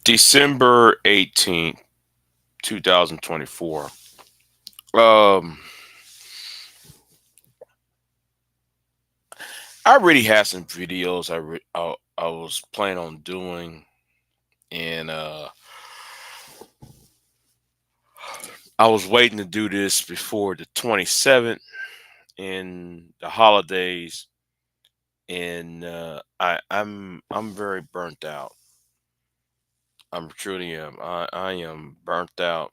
December 18th, 2024. Um, I already had some videos I was planning on doing, and I was waiting to do this before the 27th and the holidays, and I'm very burnt out. I'm truly am. I am burnt out.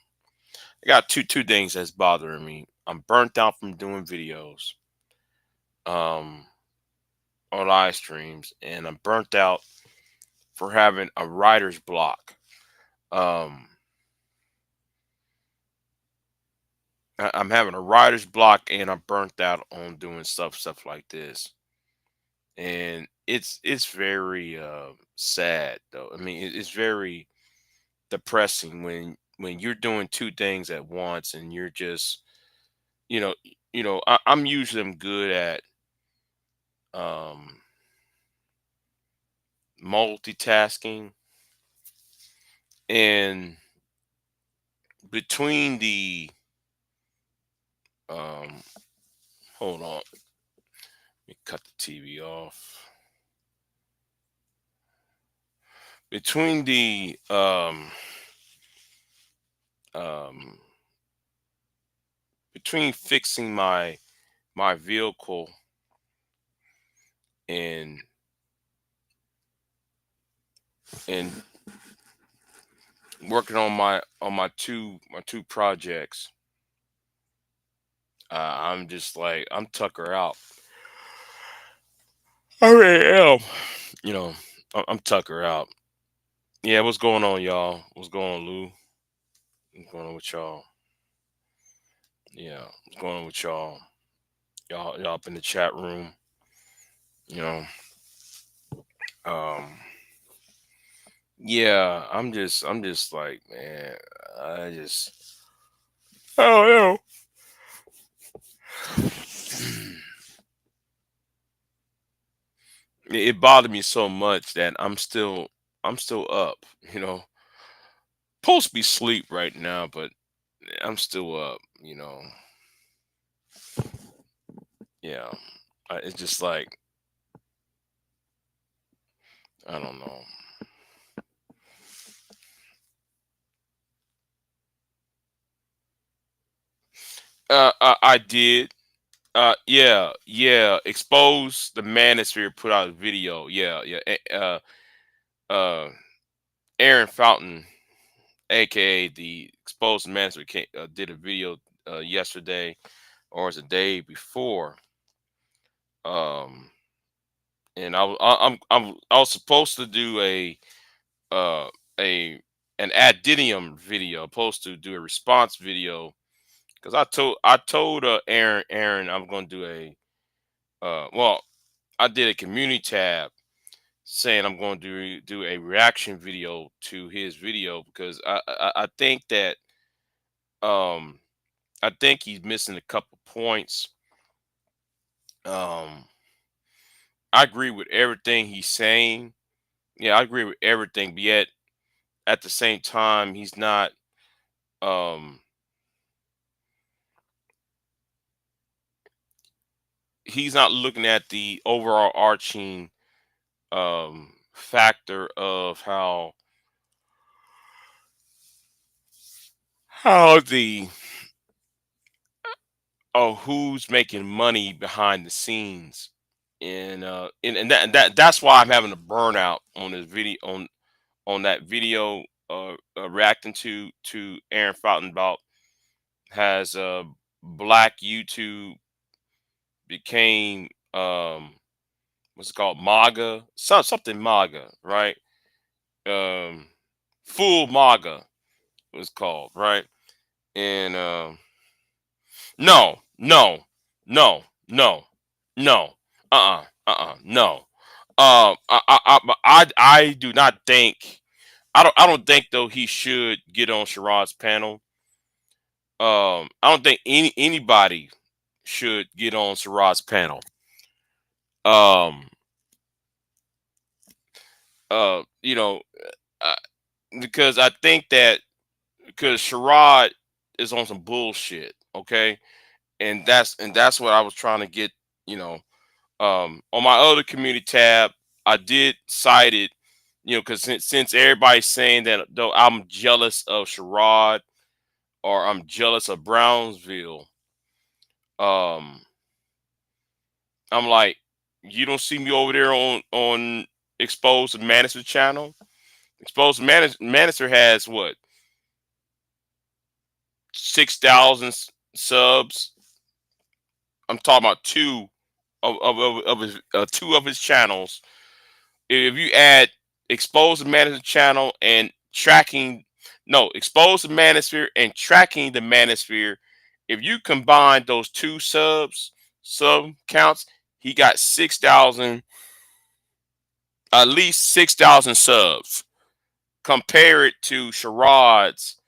I got two things that's bothering me. I'm burnt out from doing videos. Um, on live streams, and I'm burnt out for having a writer's block. Um, I'm having a writer's block, and I'm burnt out on doing stuff like this, and it's very sad though. I mean, it's very depressing when you're doing two things at once, and you're just you know I'm usually I'm good at um multitasking, and between the um hold on. Let me cut the TV off. Between the um between fixing my vehicle and and working on my two projects, I'm just like I'm Tucker out. I really am. You know, I'm Tucker out. Yeah, what's going on, y'all? What's going on, Lou? What's going on with y'all? Yeah, what's going on with y'all? Y'all up in the chat room. You know, um, yeah, I'm just like, man, I just I don't know. It bothered me so much that I'm still up, Supposed to be sleep right now, but I'm still up, Yeah. It's just like I don't know. I did. Yeah. Expose the manosphere put out a video. Yeah. Uh, Aaron Fountain, aka the Exposed Manosphere, did a video yesterday, or was the day before. Um, and I was supposed to do uh a an addendum video, supposed to do a response video, because I told Aaron I'm going to do a well, I did a community tab saying I'm going to do a reaction video to his video, because I think that um I think he's missing a couple points. Um, I agree with everything he's saying. Yeah, I agree with everything, but yet at the same time, um he's not looking at the overall arching factor of how the who's making money behind the scenes, and that's why I'm having a burnout on this video, on that video, reacting to Aaron Fountain about has black YouTube became what's it called, MAGA, something MAGA, right? um Full MAGA was called, right? And no, no, no, no, no, no. I do not think, I don't think though he should get on Sherrod's panel. I don't think anybody should get on Sherrod's panel. Um, you know, uh, because I think that because Sherrod is on some bullshit, okay, and that's what I was trying to get, you know. On my other community tab, I did cite it, because since everybody's saying that though I'm jealous of Sherrod or I'm jealous of Brownsville, um, I'm like, you don't see me over there on Exposed Manager channel. Exposed Manager has what 6,000 subs. I'm talking about of his two of his channels. If you add Exposed Manager channel and tracking, no, Exposed Manosphere and tracking the Manosphere, if you combine those two sub counts, he got 6,000, at least 6,000 subs. Compare it to Sherrod's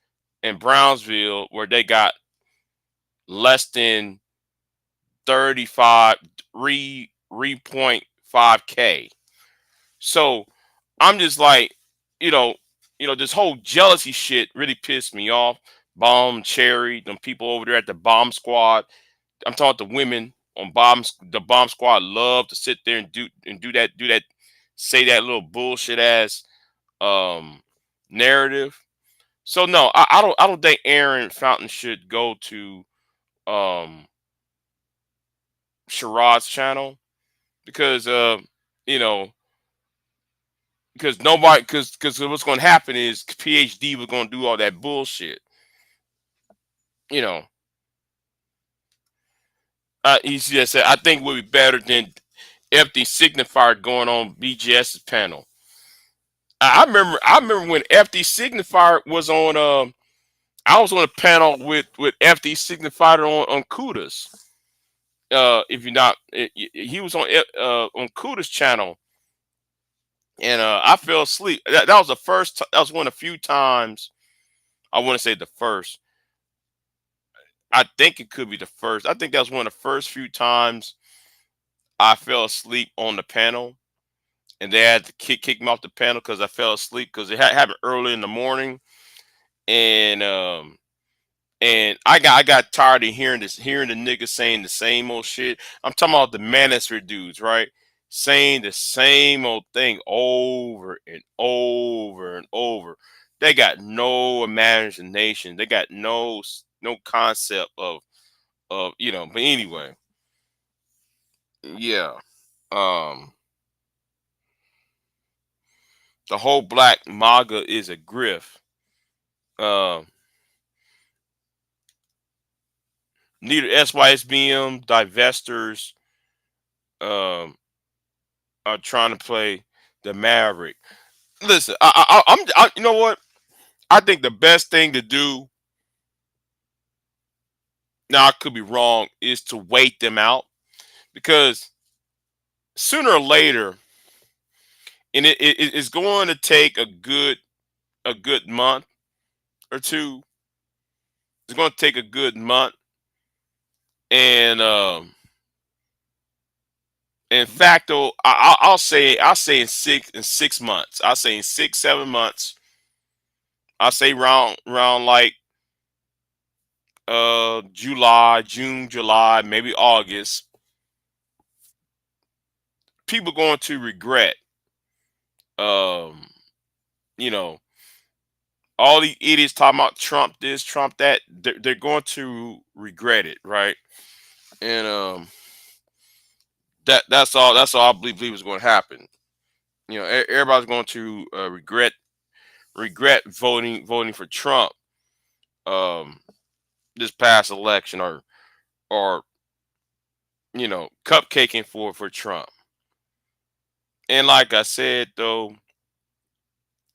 in Brownsville, where they got less than 35, 3.5K. So I'm just like, you know, this whole jealousy shit really pissed me off. Bomb Cherry, them people over there at the Bomb Squad. I'm talking to women on the Bomb Squad love to sit there and do that, say that little bullshit ass um narrative. So no, I don't think Aaron Fountain should go to um Sherrod's channel because you know because nobody because what's going to happen is PhD was going to do all that bullshit. You know, he just said I think it would be better than FD Signifier going on BGS's panel. I remember when FD Signifier was on. I was on a panel with FD Signifier on Kudas. If you're not, he was on Kuda's channel, and I fell asleep. That was the first. That was one of the few times. I want to say the first. I think it could be the first. I think that was one of the first few times I fell asleep on the panel, and they had to kick me off the panel because I fell asleep because it happened early in the morning, and I got tired of hearing the niggas saying the same old shit. I'm talking about the manosphere dudes, right? Saying the same old thing over and over and over. They got no imagination. They got no concept of. But anyway, yeah. Um, the whole black MAGA is a grift. Um, Neither SYSBM divestors um are trying to play the Maverick. Listen, you know what? I think the best thing to do, now I could be wrong, is to wait them out because sooner or later, and it's going to take a good month or two. It's going to take a good month, and in fact, though, I'll say in 6 months. I'll say in 6 7 months. I'll say round like July, June, July, maybe August. People going to regret um you know all the idiots talking about Trump this, Trump that. They're going to regret it, right? And that's all I believe is going to happen. Everybody's going to regret voting for Trump um this past election, or cupcaking for Trump. And like I said, though,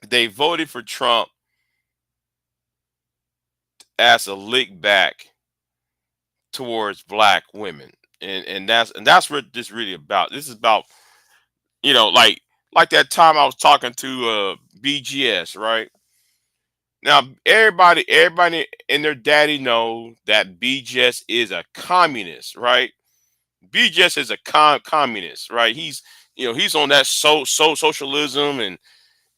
they voted for Trump as a lick back towards black women. And that's what this really about. This is about, like that time I was talking to BGS, right? Now everybody and their daddy know that BGS is a communist, right? BGS is a communist, right? He's on that socialism,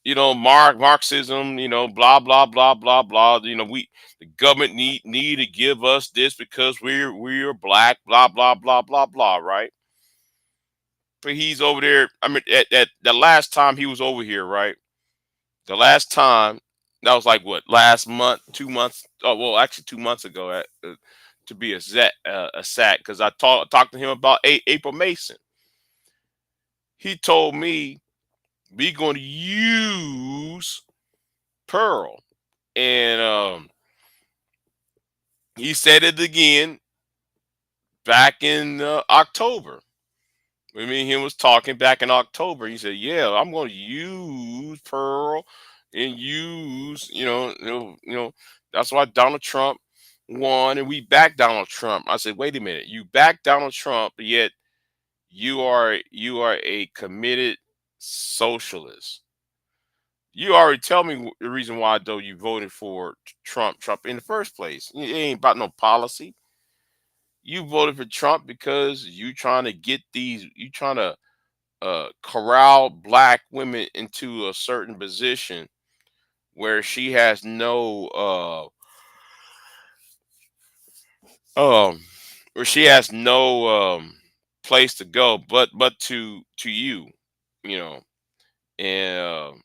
Marxism, blah blah blah blah blah. The government need to give us this because we're black, blah blah blah blah blah, right? But he's over there. I mean, at the last time he was over here, right? The last time, that was like what, last month, 2 months. Oh well, actually 2 months ago, to be a sack, because I talked to him about April Mason. He told me we going to use Pearl, and he said it again back in October. I mean, he was talking back in October. He said, "Yeah, I'm going to use Pearl and use, that's why Donald Trump won, and we backed Donald Trump." I said, "Wait a minute, you backed Donald Trump, yet you are a committed socialist. You already tell me the reason why though you voted for Trump in the first place. It ain't about no policy. You voted for Trump because you trying to corral black women into a certain position where she has no um where she has no place to go but to you, you know and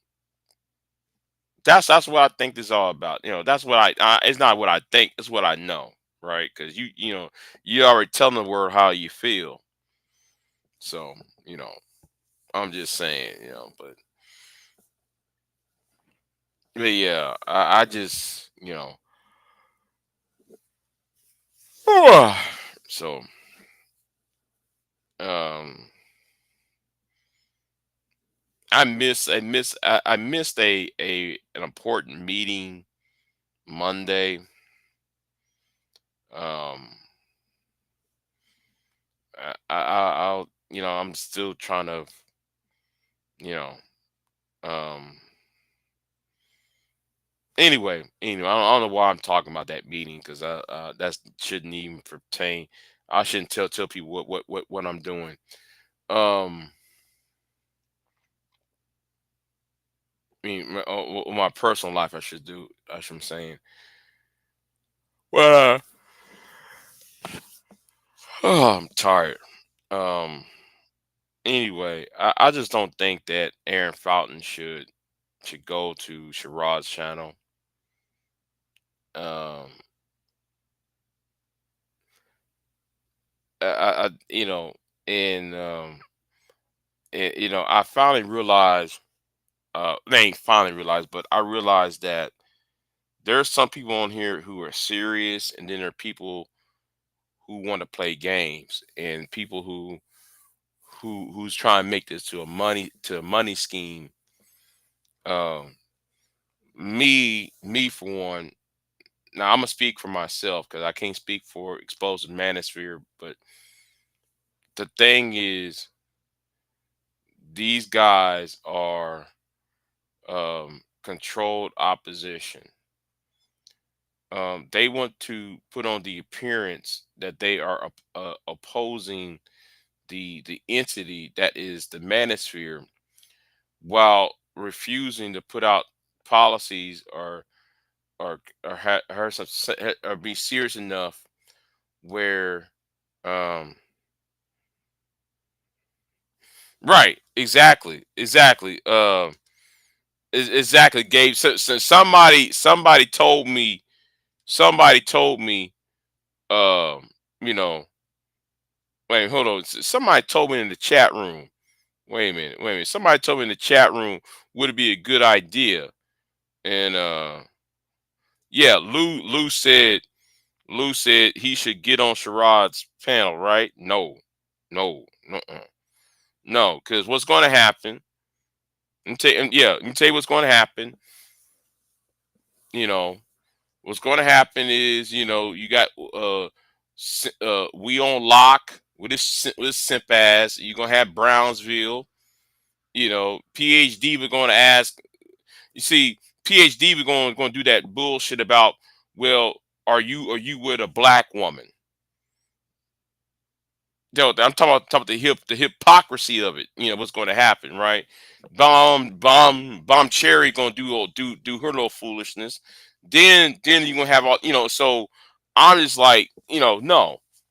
that's what I think this is all about. That's what it's not what I think, it's what I know, right? Because you already telling the world how you feel. So, you know I'm just saying, but yeah, I just, so um I missed a an important meeting Monday. um I'll, I'm still trying to, you know um anyway, I don't know why I'm talking about that meeting, because that shouldn't even pertain. I shouldn't tell people what I'm doing. um I mean, my personal life, I should do. That's what I'm saying. Well, oh, I'm tired. Um. Anyway, I just don't think that Aaron Fountain should go to Sherrod's channel. Um. And I finally realized. They ain't finally realized, but I realized that there's some people on here who are serious, and then there are people who want to play games, and people who's trying to make this to a money scheme. Um, me for one. Now I'm gonna speak for myself because I can't speak for exposed manosphere. But the thing is, these guys are controlled opposition. They want to put on the appearance that they are opposing the entity that is the manosphere, while refusing to put out policies or be serious enough where right, exactly, Gabe. So somebody told me um you know wait, hold on. Somebody told me in the chat room. Wait a minute. Somebody told me in the chat room, would it be a good idea? And yeah, Lou said he should get on Sherrod's panel, right? No, no, no, no, because what's going to happen? Let me tell you what's going to happen. You know, what's going to happen is, you got we on lock with this simp ass. You're gonna have Brownsville. PhD. We're going to ask. You see, PhD. We're going to do that bullshit about. Well, are you with a black woman? I'm talking about the hypocrisy of it. What's going to happen, right? Bomb Cherry gonna do her little foolishness. Then you're gonna have all. So I'm just like, no,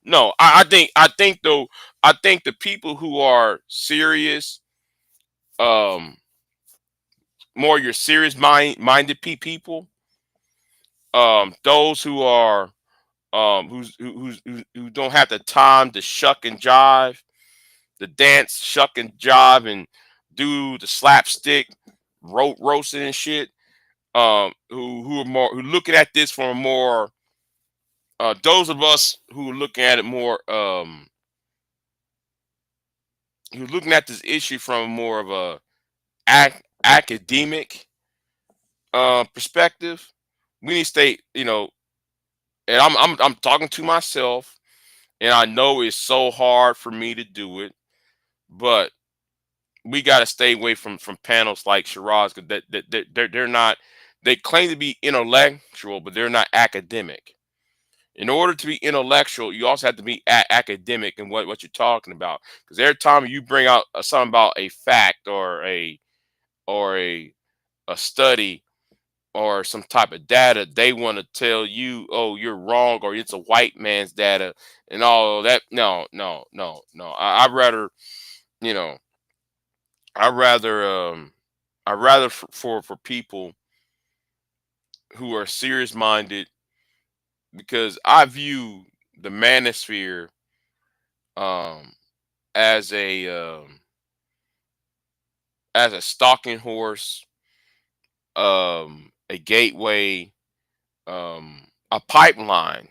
no. I think though, I think the people who are serious, um, more your serious minded people, those who are who don't have the time to shuck and jive, the dance, shuck and jive, and do the slapstick, roasting and shit. Who are more, who looking at this from a more, those of us who are looking at it more, who looking at this issue from more of a academic perspective. We need to stay, and I'm talking to myself, and I know it's so hard for me to do it, but we got to stay away from panels like Shiraz, because they're not. They claim to be intellectual, but they're not academic. In order to be intellectual, you also have to be academic in what you're talking about. Because every time you bring out something about a fact, or a study, or some type of data, they want to tell you, oh, you're wrong, or it's a white man's data, and all of that. No, no, no, no. I'd rather, you know, I rather I rather for people who are serious minded, because I view the manosphere, um as a stalking horse, a gateway, a pipeline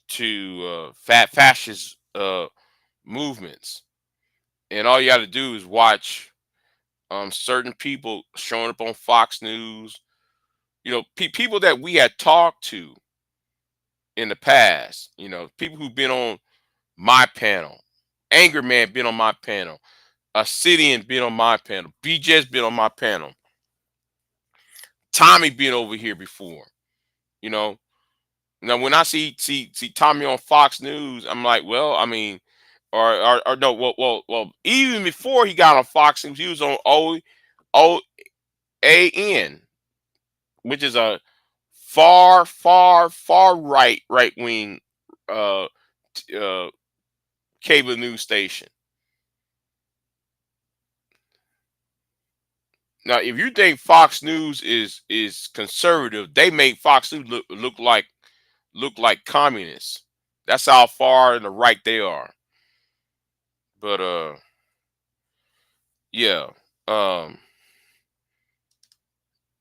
to fascist movements. And all you got to do is watch certain people showing up on Fox News, people that we had talked to in the past, people who've been on my panel. Anger Man been on my panel. Obsidian been on my panel. BJ's been on my panel. Tommy been over here before. You know. Now when I see Tommy on Fox News, I'm like, well, I mean, or no, well, even before he got on Fox News, he was on OAN, which is a far right wing uh, uh cable news station. Now, if you think Fox News is conservative, they make Fox News look like communists. That's how far in the right they are. But yeah, um,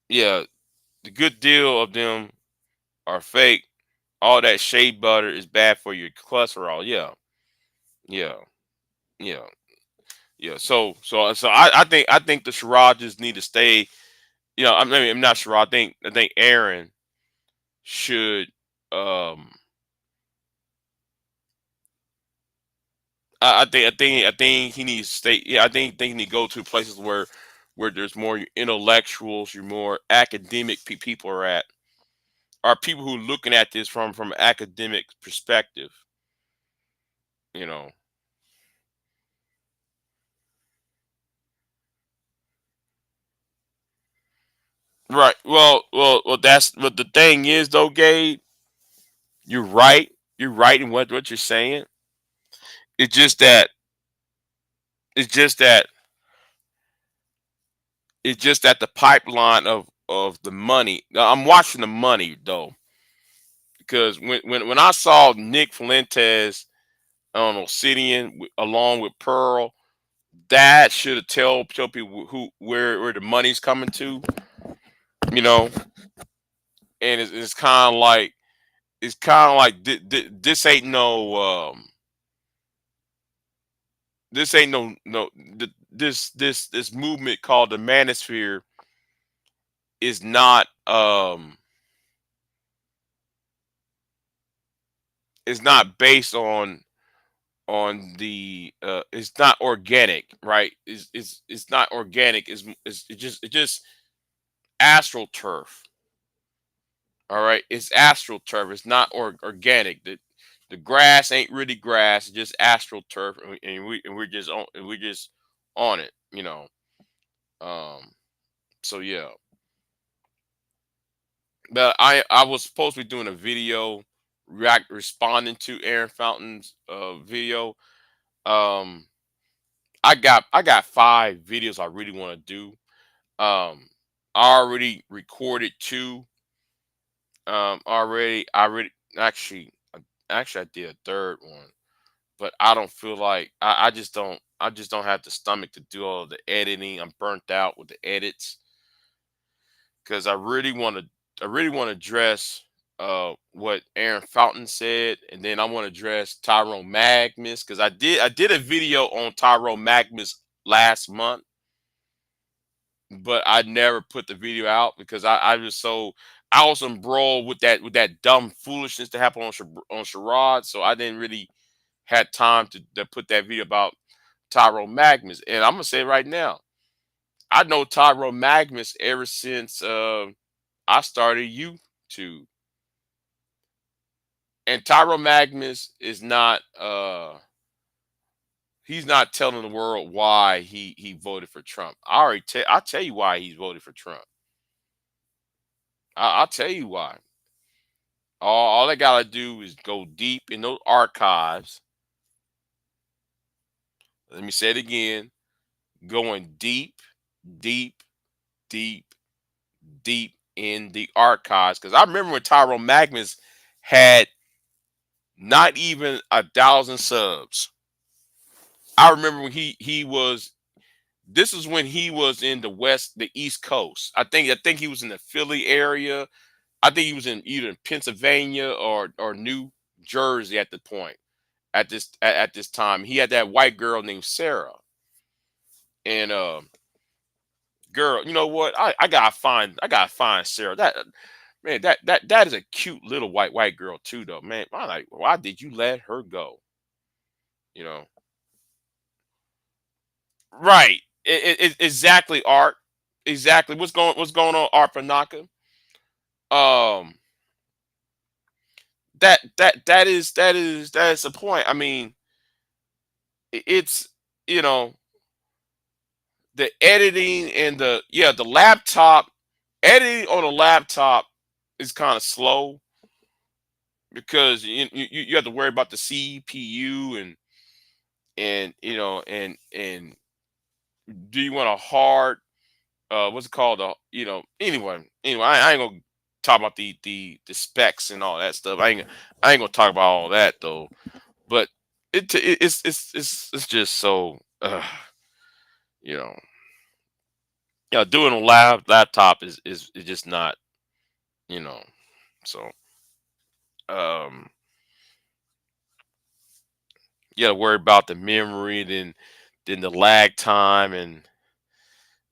yeah, the good deal of them are fake. All that shea butter is bad for your cholesterol. Yeah, yeah, yeah, yeah. So I think the Shirajas need to stay. I mean, I'm not sure. I think Aaron should. Um, I think he needs to stay. Yeah, I think he need to go to places where there's more intellectuals, your more academic people are at, are people who are looking at this from an academic perspective. You know, right? Well. That's but the thing is though, Gabe. You're right. You're right in what you're saying. It's just that. It's just that. It's just that the pipeline of the money. Now, I'm watching the money though, because when I saw Nick Fuentes on Obsidian along with Pearl, that should have tell people who where the money's coming to, you know. And it's kind of like, this ain't no, this ain't no this movement called the Manosphere is not, is not based on the, it's not organic, right? It's not organic. It's just astral turf. All right, it's astral turf. It's not organic. The The grass ain't really grass, it's just astroturf, and we're just on it, you know. Um, so yeah, but I was supposed to be doing a video responding to Aaron Fountain's video. Um, I got 5 videos I really want to do. I already recorded 2. Already I already actually I did a third one, but I don't feel like I just don't have the stomach to do all the editing. I'm burnt out with the edits because I really want to address what Aaron Fountain said, and then I want to address Tyrone Magnus because I did a video on Tyrone Magnus last month, but I never put the video out because I was embroiled with that dumb foolishness that happened on Sherrod, so I didn't really had time to put that video about Tyrone Magnus. And I'm gonna say right now, I know Tyrone Magnus ever since I started YouTube. And Tyrone Magnus is not he's not telling the world why he voted for Trump. I'll tell you why he's voted for Trump. I'll tell you why. All I gotta do is go deep in those archives. Let me say it again. Going deep, deep, deep, deep in the archives. Because I remember when Tyrone Magnus had not even 1,000 subs. I remember when he was. This is when he was in the East Coast. I think he was in the Philly area. I think he was in either Pennsylvania or New Jersey at the point at this time. He had that white girl named Sarah. And girl, you know what? I gotta find Sarah. That man, that is a cute little white girl too, though. Man, I'm like, why did you let her go? You know, right? Exactly, Art. Exactly. What's going on, Art Panaka? Um, that is the point. I mean, it's you know the editing and the laptop editing on a laptop is kind of slow because you have to worry about the CPU and and do you want a hard what's it called anyway I ain't gonna talk about the specs and all that stuff. I ain't gonna talk about all that though. But it's just so you know doing a laptop is just not you know so um you gotta worry about the memory then the lag time and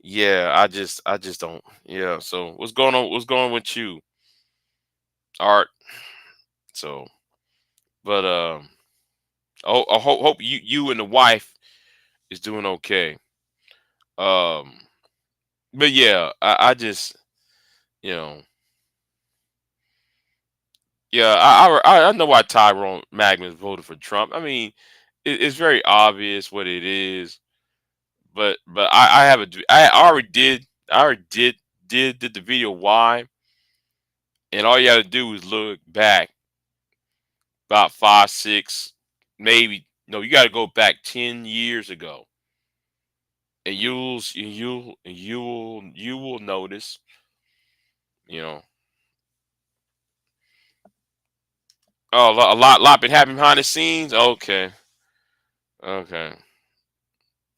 yeah I just don't yeah so what's going on with you Art so but I hope you and the wife is doing okay um but yeah I just you know yeah I know why Tyrone Magnus voted for Trump. I mean it's very obvious what it is but I have I already did the video why and all you got to do is look back about 5 6 maybe no you got to go back 10 years ago and you will notice you know oh a lot been happening behind the scenes okay okay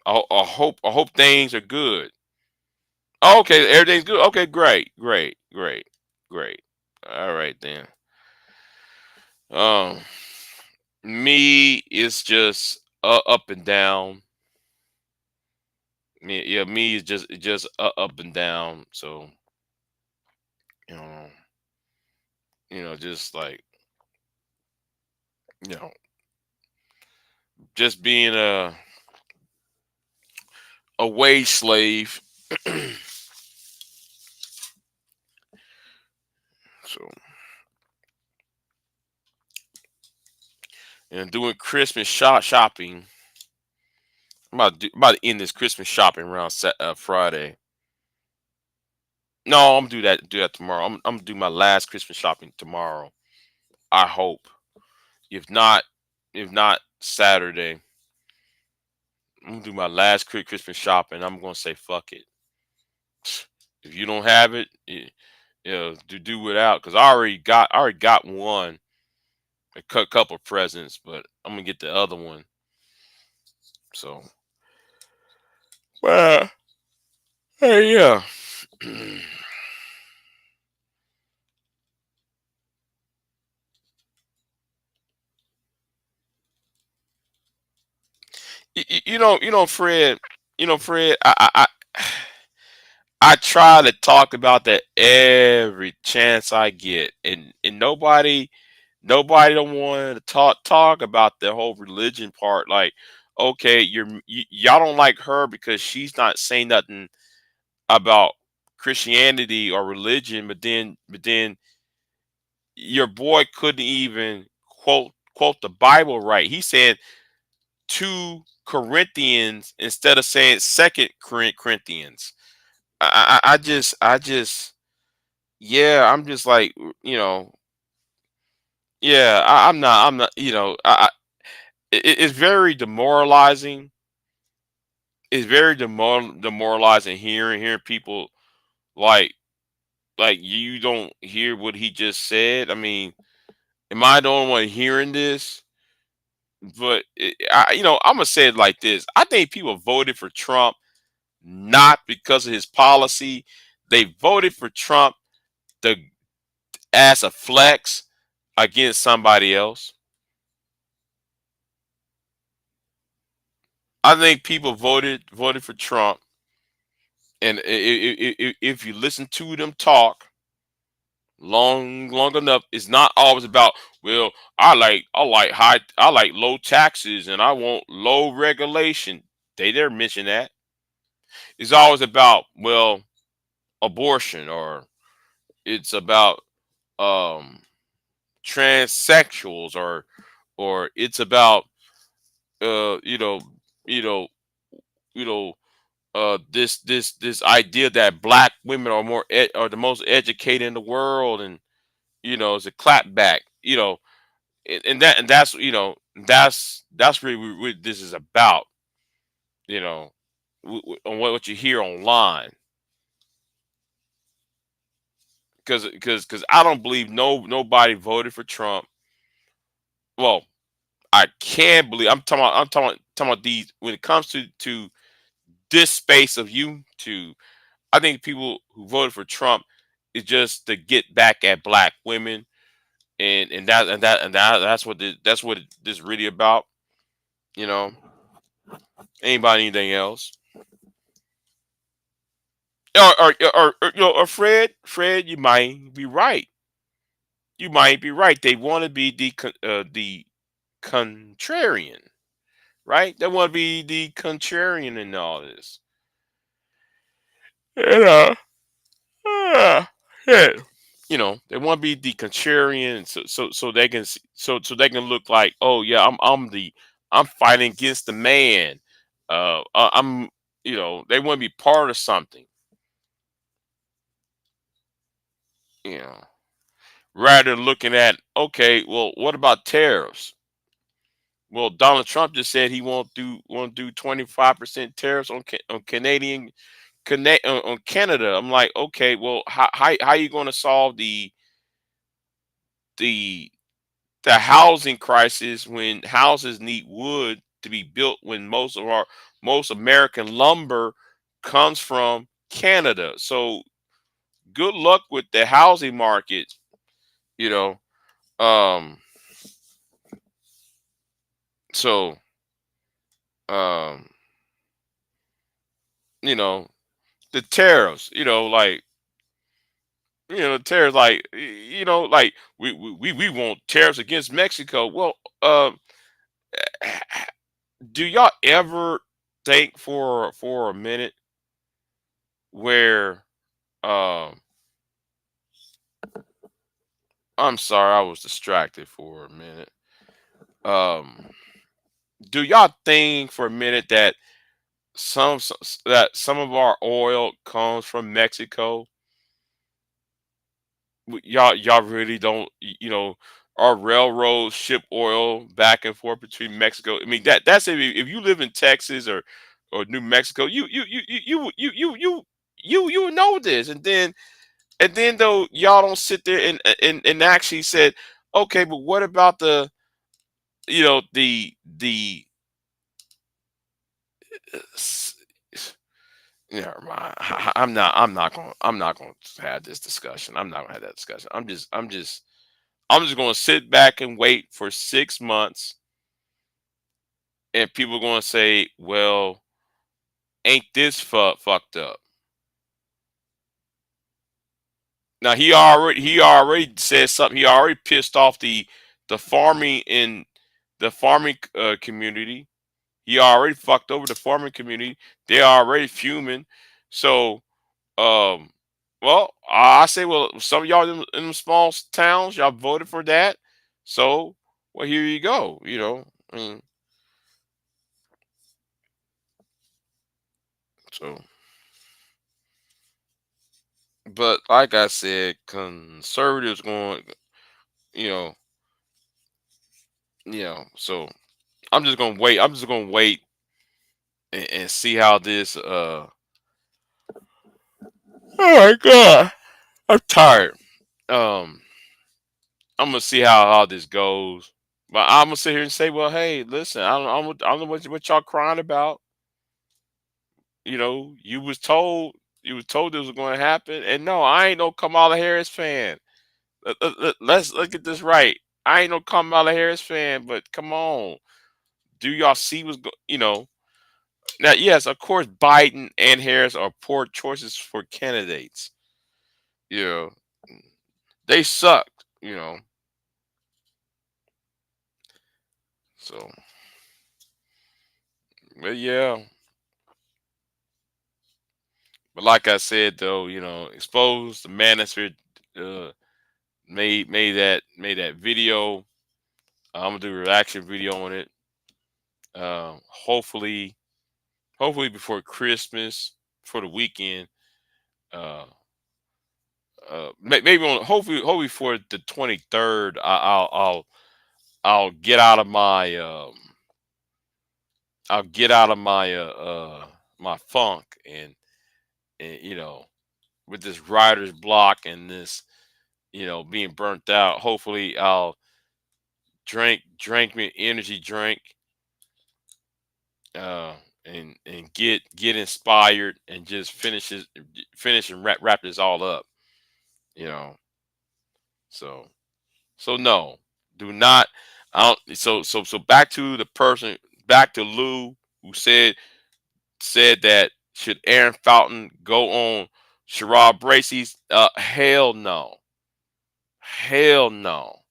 I hope things are good. Oh, okay, everything's good. Okay, great. All right then. Um, me is just up and down. Me is just up and down. So you know, just like you know, just being a wage slave. So and doing Christmas shopping. I'm about to end this Christmas shopping around Friday. No, I'm gonna do that tomorrow. I'm gonna do my last Christmas shopping tomorrow. I hope. If not, Saturday, I'm gonna do my last Christmas shopping. I'm gonna say fuck it. If you don't have it, do without. Cause I already got one, a couple of presents, but I'm gonna get the other one. So, well, hey, yeah. Fred. Fred. I try to talk about that every chance I get, and nobody don't want to talk about the whole religion part. Like, okay, y'all don't like her because she's not saying nothing about Christianity or religion, but then your boy couldn't even quote the Bible right. He said 2 Corinthians instead of saying Second Corinthians. I just yeah, I'm just like, yeah, I'm not, it's very demoralizing. It's very demoralizing hearing people like you don't hear what he just said. I mean, am I the only one hearing this? But I'm gonna say it like this: I think people voted for Trump not because of his policy. They voted for Trump to as a flex against somebody else. I think people voted for Trump, and if you listen to them talk long enough, it's not always about, well, I like low taxes and I want low regulation. They never mention that. It's always about, well, abortion, or it's about um transsexuals, or it's about uh you know you know you know this idea that black women are are the most educated in the world, and it's a clapback, and that's really what this is about, you know on what you hear online, because I don't believe nobody voted for Trump. Well, I can believe, I'm talking about these, when it comes to this space of YouTube. I think people who voted for Trump is just to get back at black women, that's what this really about. You know, anybody, anything else? Or Fred, you might be right. You might be right. They want to be the contrarian, right? They want to be the contrarian in all this. You know, ah, yeah. They want to be the contrarian, so they can so they can look like, oh yeah, I'm fighting against the man. I'm they want to be part of something. You know, rather than looking at, okay, well, what about tariffs? Well, Donald Trump just said he won't do 25% tariffs on on Canada. I'm like, okay, well, how you going to solve the the housing crisis when houses need wood to be built, when most American lumber comes from Canada? So good luck with the housing market, you know. Um, so um, you know, the tariffs, tariffs, like, like we want tariffs against Mexico. Well, do y'all ever think for a minute where um I'm sorry, I was distracted for a minute. Um, do y'all think for a minute that that some of our oil comes from Mexico? Y'all really don't, our railroads ship oil back and forth between Mexico. I mean, that's if you live in Texas or New Mexico, you would know this. And then though y'all don't sit there and actually said, okay, but what about the s- never mind. I'm not going to have this discussion. I'm not going to have that discussion. I'm just going to sit back and wait for 6 months, and people are going to say, "Well, ain't this fucked up?" Now he already said something. He already pissed off the farming in the farming community. He already fucked over the farming community. They're already fuming. So, um, well, I say, well, some of y'all in them small towns, y'all voted for that. So, well, here you go. I mean, so. But like I said, conservatives going, you know, So I'm just gonna wait. I'm just gonna wait and see how this. Oh my god, I'm tired. Um, I'm gonna see how this goes. But I'm gonna sit here and say, well, hey, listen, I don't know what y'all crying about. You was told this was going to happen, and no, I ain't no Kamala Harris fan. Let's look at this right. I ain't no Kamala Harris fan, but come on, do y'all see now? Yes, of course, Biden and Harris are poor choices for candidates. You know, they sucked. So, but yeah, but like I said though, expose the manosphere. Uh, made that video. I'm gonna do a reaction video on it. Hopefully, before Christmas, for the weekend. Uh, maybe hopefully for the 23rd. I'll get out of my my funk and with this writer's block and this being burnt out. Hopefully, I'll drink me energy drink uh and get inspired and just finish and wrap this all up. You know. So no, do not. I don't. So back to the person, back to Lou, who said that should Aaron Fountain go on Sherrod Bracey's? Hell no, hell no,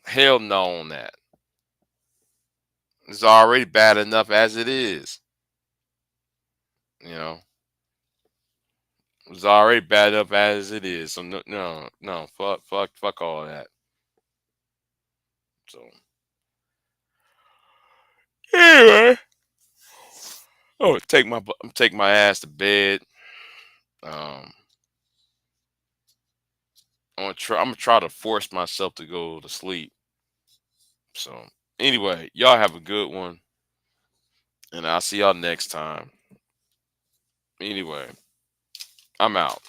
hell no on that. It's already bad enough as it is. You know, it's already bad enough as it is. So no, no, no, fuck all that. So anyway, I'm take my ass to bed. Um, I'm gonna try to force myself to go to sleep. So anyway, y'all have a good one, and I'll see y'all next time. Anyway, I'm out.